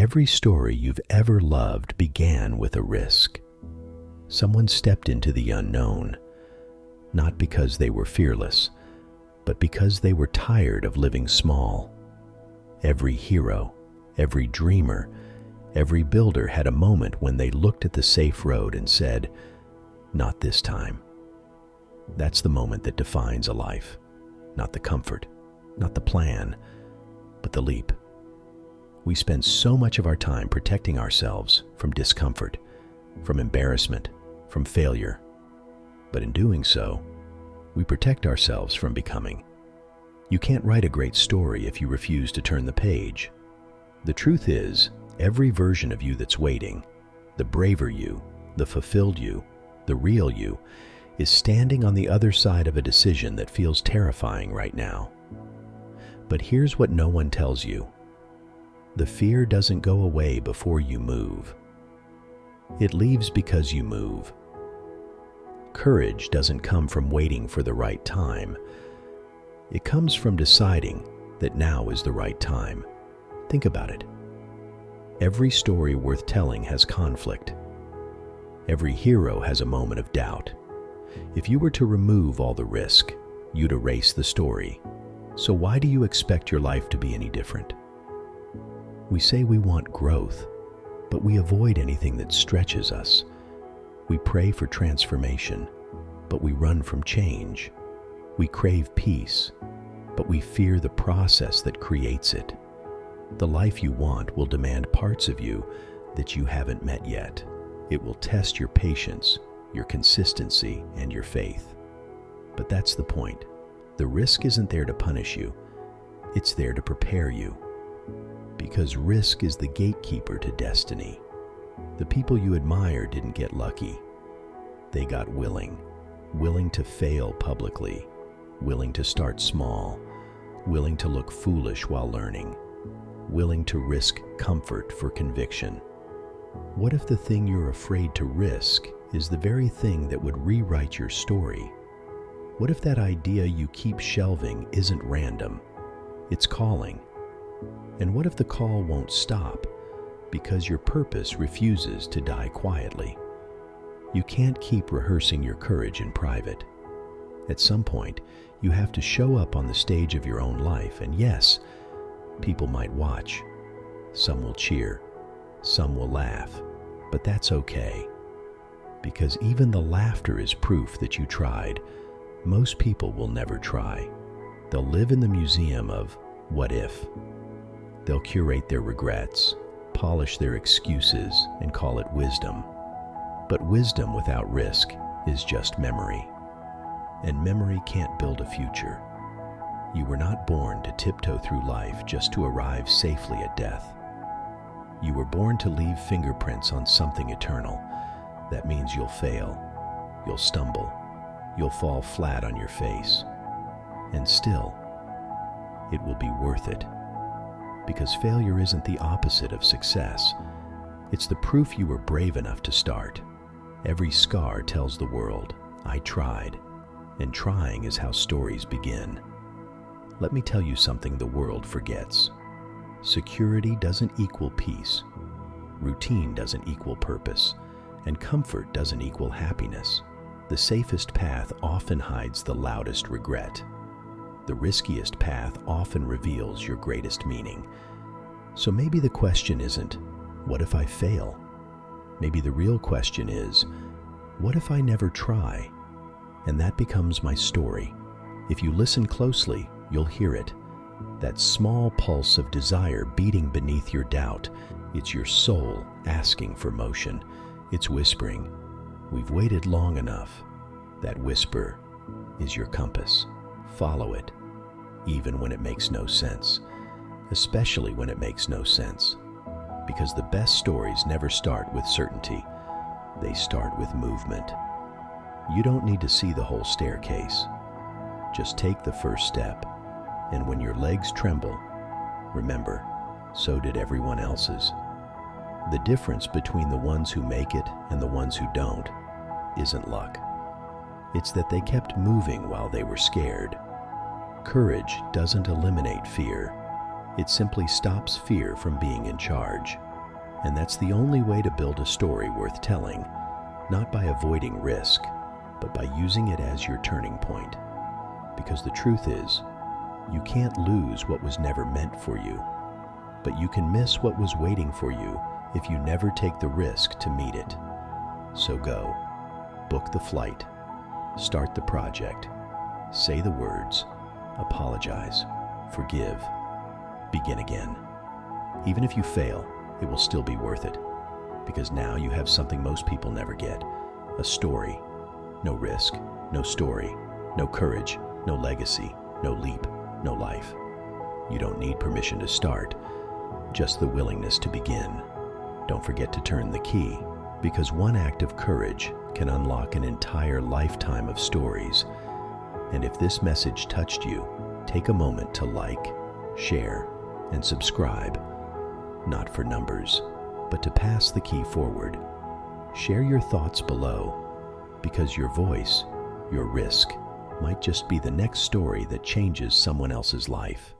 Every story you've ever loved began with a risk. Someone stepped into the unknown, not because they were fearless, but because they were tired of living small. Every hero, every dreamer, every builder had a moment when they looked at the safe road and said, "Not this time." That's the moment that defines a life. Not the comfort, not the plan, but the leap. We spend so much of our time protecting ourselves from discomfort, from embarrassment, from failure. But in doing so, we protect ourselves from becoming. You can't write a great story if you refuse to turn the page. The truth is, every version of you that's waiting, the braver you, the fulfilled you, the real you, is standing on the other side of a decision that feels terrifying right now. But here's what no one tells you. The fear doesn't go away before you move. It leaves because you move. Courage doesn't come from waiting for the right time. It comes from deciding that now is the right time. Think about it. Every story worth telling has conflict. Every hero has a moment of doubt. If you were to remove all the risk, you'd erase the story. So why do you expect your life to be any different? We say we want growth, but we avoid anything that stretches us. We pray for transformation, but we run from change. We crave peace, but we fear the process that creates it. The life you want will demand parts of you that you haven't met yet. It will test your patience, your consistency, and your faith. But that's the point. The risk isn't there to punish you. It's there to prepare you. Because risk is the gatekeeper to destiny. The people you admire didn't get lucky. They got willing to fail publicly, willing to start small, willing to look foolish while learning, willing to risk comfort for conviction. What if the thing you're afraid to risk is the very thing that would rewrite your story? What if that idea you keep shelving isn't random? It's calling. And what if the call won't stop because your purpose refuses to die quietly? You can't keep rehearsing your courage in private. At some point, you have to show up on the stage of your own life, and yes, people might watch. Some will cheer, some will laugh, but that's okay. Because even the laughter is proof that you tried. Most people will never try. They'll live in the museum of what if. They'll curate their regrets, polish their excuses, and call it wisdom. But wisdom without risk is just memory. And memory can't build a future. You were not born to tiptoe through life just to arrive safely at death. You were born to leave fingerprints on something eternal. That means you'll fail, you'll stumble, you'll fall flat on your face. And still, it will be worth it. Because failure isn't the opposite of success. It's the proof you were brave enough to start. Every scar tells the world, I tried. And trying is how stories begin. Let me tell you something the world forgets. Security doesn't equal peace. Routine doesn't equal purpose. And comfort doesn't equal happiness. The safest path often hides the loudest regret. The riskiest path often reveals your greatest meaning. So maybe the question isn't, what if I fail? Maybe the real question is, what if I never try? And that becomes my story. If you listen closely, you'll hear it. That small pulse of desire beating beneath your doubt. It's your soul asking for motion. It's whispering, we've waited long enough. That whisper is your compass. Follow it, even when it makes no sense. Especially when it makes no sense. Because the best stories never start with certainty. They start with movement. You don't need to see the whole staircase. Just take the first step. And when your legs tremble, remember, so did everyone else's. The difference between the ones who make it and the ones who don't isn't luck. It's that they kept moving while they were scared. Courage doesn't eliminate fear. It simply stops fear from being in charge. And that's the only way to build a story worth telling, not by avoiding risk, but by using it as your turning point. Because the truth is, you can't lose what was never meant for you, but you can miss what was waiting for you if you never take the risk to meet it. So go, book the flight, start the project, say the words, apologize, forgive, begin again. Even if you fail, it will still be worth it, because now you have something most people never get, a story. No risk, no story, no courage, no legacy, no leap, no life. You don't need permission to start, just the willingness to begin. Don't forget to turn the key, because one act of courage can unlock an entire lifetime of stories. And if this message touched you, take a moment to like, share, and subscribe. Not for numbers, but to pass the key forward. Share your thoughts below, because your voice, your risk, might just be the next story that changes someone else's life.